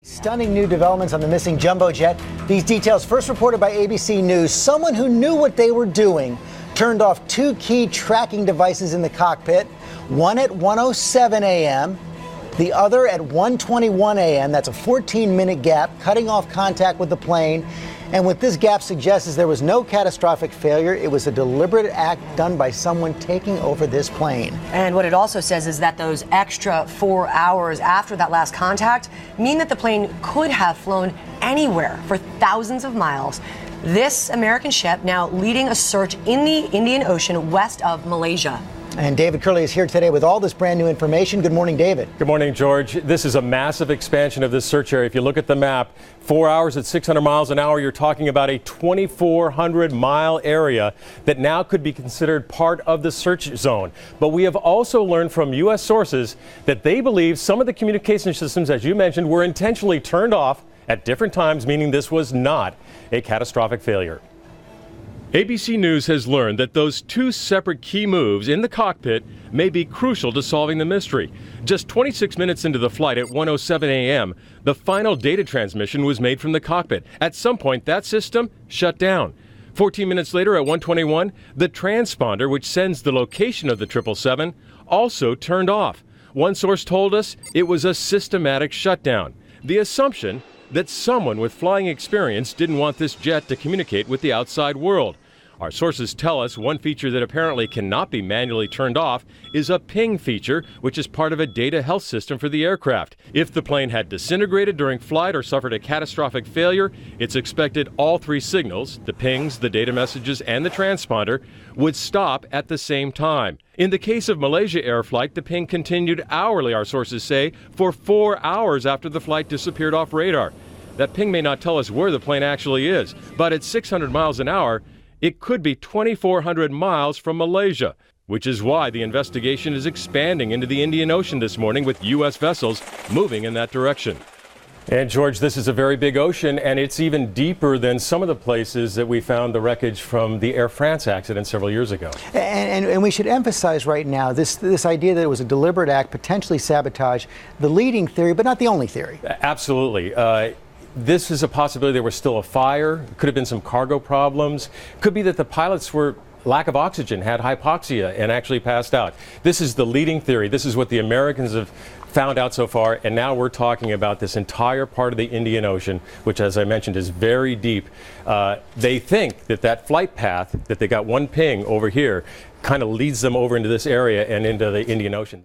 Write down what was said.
Stunning new developments on the missing jumbo jet. These details first reported by ABC News. Someone who knew what they were doing turned off two key tracking devices in the cockpit, one at 1:07 a.m., the other at 1:21 a.m. That's a 14-minute gap, cutting off contact with the plane. And what this gap suggests is there was no catastrophic failure. It was a deliberate act done by someone taking over this plane. And what it also says is that those extra 4 hours after that last contact mean that the plane could have flown anywhere for thousands of miles. This American ship now leading a search in the Indian Ocean west of Malaysia. And David Curley is here today with all this brand new information. Good morning, David. Good morning, George. This is a massive expansion of this search area. If you look at the map, 4 hours at 600 miles an hour, you're talking about a 2,400-mile area that now could be considered part of the search zone. But we have also learned from U.S. sources that they believe some of the communication systems, as you mentioned, were intentionally turned off at different times, meaning this was not a catastrophic failure. ABC News has learned that those two separate key moves in the cockpit may be crucial to solving the mystery. Just 26 minutes into the flight at 1:07 a.m., the final data transmission was made from the cockpit. At some point, that system shut down. 14 minutes later at 1:21, the transponder, which sends the location of the 777, also turned off. One source told us it was a systematic shutdown. The assumption that someone with flying experience didn't want this jet to communicate with the outside world. Our sources tell us one feature that apparently cannot be manually turned off is a ping feature, which is part of a data health system for the aircraft. If the plane had disintegrated during flight or suffered a catastrophic failure, it's expected all three signals, the pings, the data messages, and the transponder, would stop at the same time. In the case of Malaysia Air flight, the ping continued hourly, our sources say, for 4 hours after the flight disappeared off radar. That ping may not tell us where the plane actually is, but at 600 miles an hour, it could be 2,400 miles from Malaysia, which is why the investigation is expanding into the Indian Ocean this morning with U.S. vessels moving in that direction. And George, this is a very big ocean, and it's even deeper than some of the places that we found the wreckage from the Air France accident several years ago. And we should emphasize right now this idea that it was a deliberate act, potentially sabotage, the leading theory, but not the only theory. Absolutely. This is a possibility there was still a fire, could have been some cargo problems, could be that the pilots were lack of oxygen, had hypoxia, and actually passed out. This is the leading theory. This is what the Americans have found out so far, and now we're talking about this entire part of the Indian Ocean, which, as I mentioned, is very deep. They think that that flight path, that they got one ping over here, kind of leads them over into this area and into the Indian Ocean.